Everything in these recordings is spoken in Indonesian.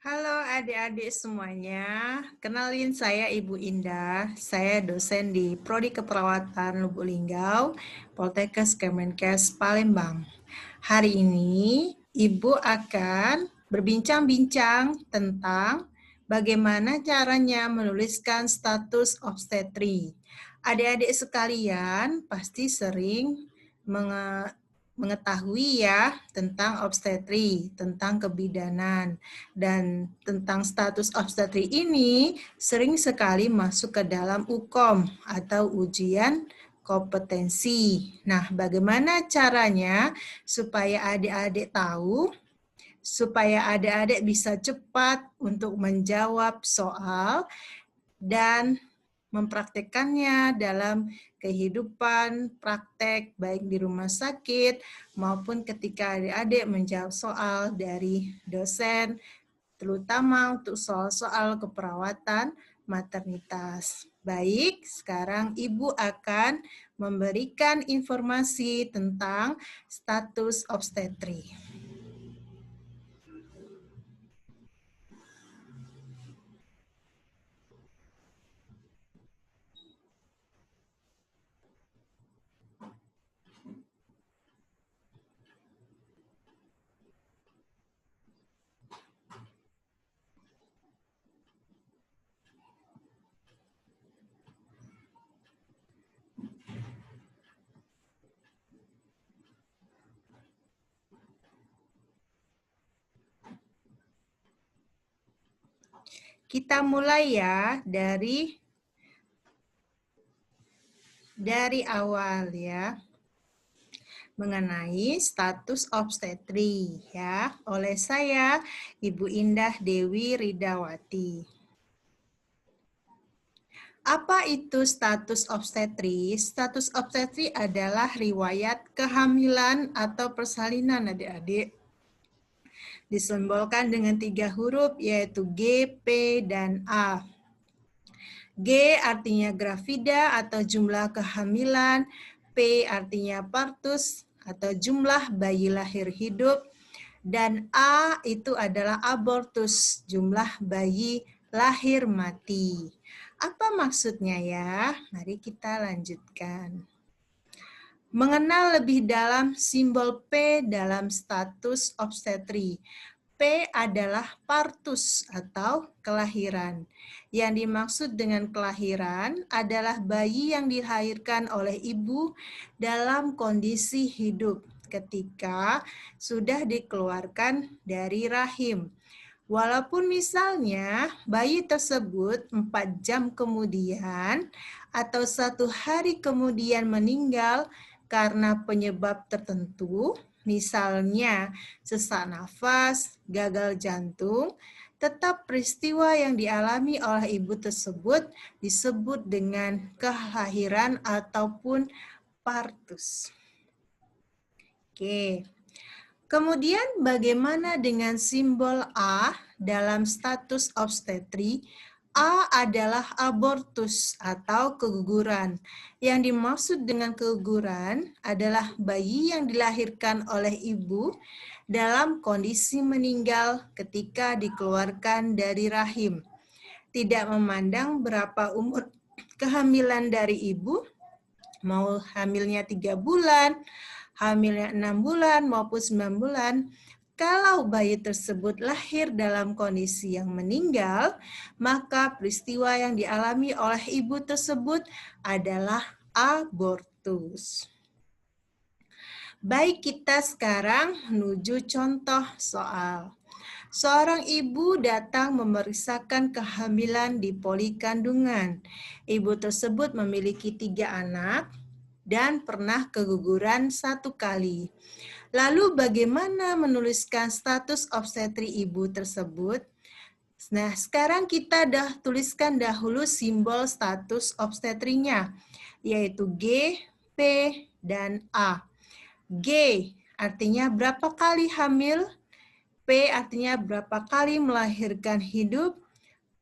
Halo adik-adik semuanya, kenalin saya Ibu Indah, saya dosen di Prodi Keperawatan Lubuk Linggau, Poltekkes Kemenkes Palembang. Hari ini Ibu akan berbincang-bincang tentang bagaimana caranya menuliskan status obstetri. Adik-adik sekalian pasti sering mengetahui ya tentang obstetri, tentang kebidanan, dan tentang status obstetri ini sering sekali masuk ke dalam UKOM atau ujian kompetensi. Nah, bagaimana caranya supaya adik-adik tahu, supaya adik-adik bisa cepat untuk menjawab soal dan mempraktekkannya dalam kehidupan praktek baik di rumah sakit maupun ketika adik-adik menjawab soal dari dosen, terutama untuk soal-soal keperawatan maternitas. Baik, sekarang Ibu akan memberikan informasi tentang status obstetri. Kita mulai ya dari awal ya, mengenai status obstetri ya, oleh saya Ibu Indah Dewi Ridawati. Apa itu status obstetri? Status obstetri adalah riwayat kehamilan atau persalinan adik-adik. Disimbolkan dengan 3 huruf yaitu G, P, dan A. G artinya gravida atau jumlah kehamilan, P artinya partus atau jumlah bayi lahir hidup, dan A itu adalah abortus, jumlah bayi lahir mati. Apa maksudnya ya? Mari kita lanjutkan. Mengenal lebih dalam simbol P dalam status obstetri. P adalah partus atau kelahiran. Yang dimaksud dengan kelahiran adalah bayi yang dilahirkan oleh ibu dalam kondisi hidup ketika sudah dikeluarkan dari rahim. Walaupun misalnya bayi tersebut 4 jam kemudian atau 1 hari kemudian meninggal karena penyebab tertentu, misalnya sesak nafas, gagal jantung, tetap peristiwa yang dialami oleh ibu tersebut disebut dengan kelahiran ataupun partus. Oke. Kemudian bagaimana dengan simbol A dalam status obstetri? A adalah abortus atau keguguran. Yang dimaksud dengan keguguran adalah bayi yang dilahirkan oleh ibu dalam kondisi meninggal ketika dikeluarkan dari rahim. Tidak memandang berapa umur kehamilan dari ibu, mau hamilnya 3 bulan, hamilnya 6 bulan maupun 9 bulan, kalau bayi tersebut lahir dalam kondisi yang meninggal, maka peristiwa yang dialami oleh ibu tersebut adalah abortus. Baik, kita sekarang menuju contoh soal. Seorang ibu datang memeriksakan kehamilan di poli kandungan. Ibu tersebut memiliki 3 anak dan pernah keguguran 1 kali. Lalu bagaimana menuliskan status obstetri ibu tersebut? Nah, sekarang kita tuliskan dahulu simbol status obstetrinya, yaitu G, P, dan A. G artinya berapa kali hamil, P artinya berapa kali melahirkan hidup,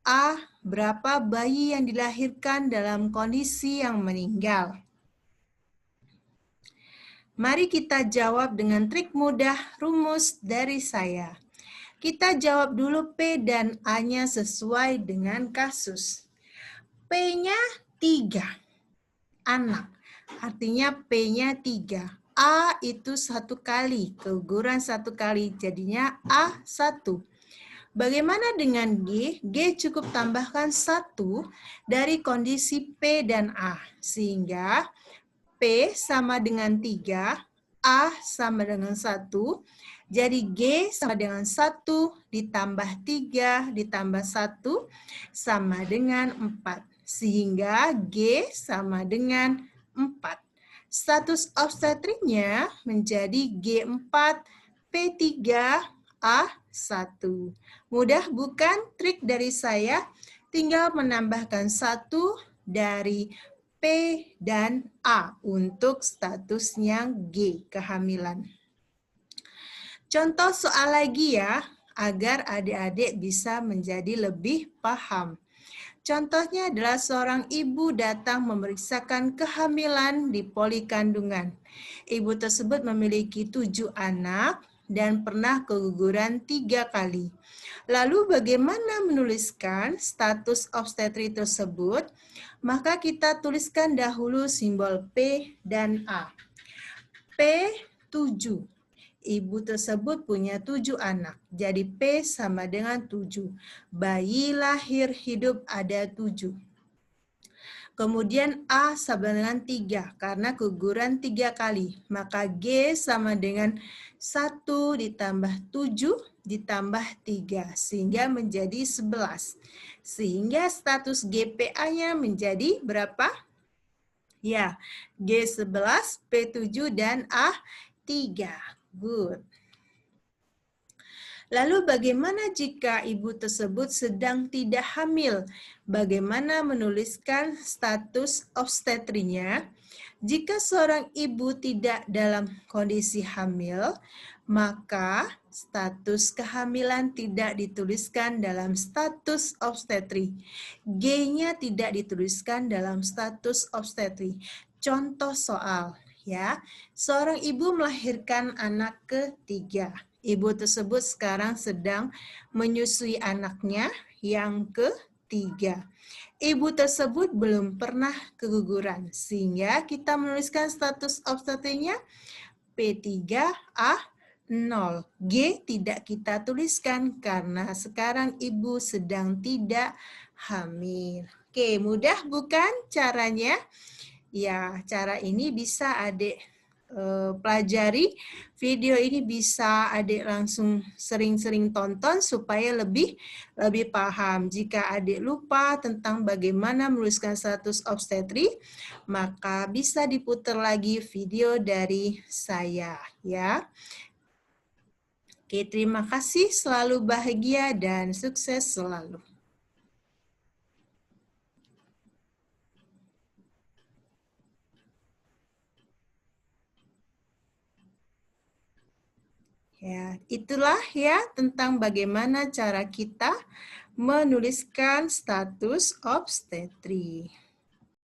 A berapa bayi yang dilahirkan dalam kondisi yang meninggal. Mari kita jawab dengan trik mudah rumus dari saya. Kita jawab dulu P dan A-nya sesuai dengan kasus. P-nya 3, anak. Artinya P-nya 3. A itu 1 kali, keguguran 1 kali, jadinya A1. Bagaimana dengan G? G cukup tambahkan 1 dari kondisi P dan A. Sehingga P sama dengan 3, A sama dengan 1, jadi G sama dengan 1 ditambah 3 ditambah 1 sama dengan 4. Sehingga G sama dengan 4. Status obstetriknya menjadi G4, P3, A1. Mudah bukan trik dari saya? Tinggal menambahkan 1 dari P dan A untuk statusnya G, kehamilan. Contoh soal lagi ya, agar adik-adik bisa menjadi lebih paham. Contohnya adalah seorang ibu datang memeriksakan kehamilan di poli kandungan. Ibu tersebut memiliki 7 anak dan pernah keguguran 3 kali. Lalu bagaimana menuliskan status obstetri tersebut? Maka kita tuliskan dahulu simbol P dan A. P7. Ibu tersebut punya 7 anak. Jadi P sama dengan 7. Bayi lahir hidup ada 7. Kemudian A sama dengan 3 karena keguguran 3 kali. Maka G sama dengan 1 ditambah 7 ditambah 3 sehingga menjadi 11. Sehingga status GPA-nya menjadi berapa? Ya, G11, P7 dan A3. Good. Lalu bagaimana jika ibu tersebut sedang tidak hamil? Bagaimana menuliskan status obstetrinya? Jika seorang ibu tidak dalam kondisi hamil, maka status kehamilan tidak dituliskan dalam status obstetri. G-nya tidak dituliskan dalam status obstetri. Contoh soal, ya. Seorang ibu melahirkan anak ketiga. Ibu tersebut sekarang sedang menyusui anaknya yang ketiga. Ibu tersebut belum pernah keguguran, sehingga kita menuliskan status obstetrinya P3A0. G tidak kita tuliskan karena sekarang ibu sedang tidak hamil. Oke, mudah bukan caranya? Ya, cara ini bisa adik pelajari. Video ini bisa adik langsung sering-sering tonton supaya lebih paham. Jika adik lupa tentang bagaimana menuliskan status obstetri, maka bisa diputar lagi video dari saya ya. Oke, terima kasih, selalu bahagia dan sukses selalu. Ya, itulah ya tentang bagaimana cara kita menuliskan status obstetri.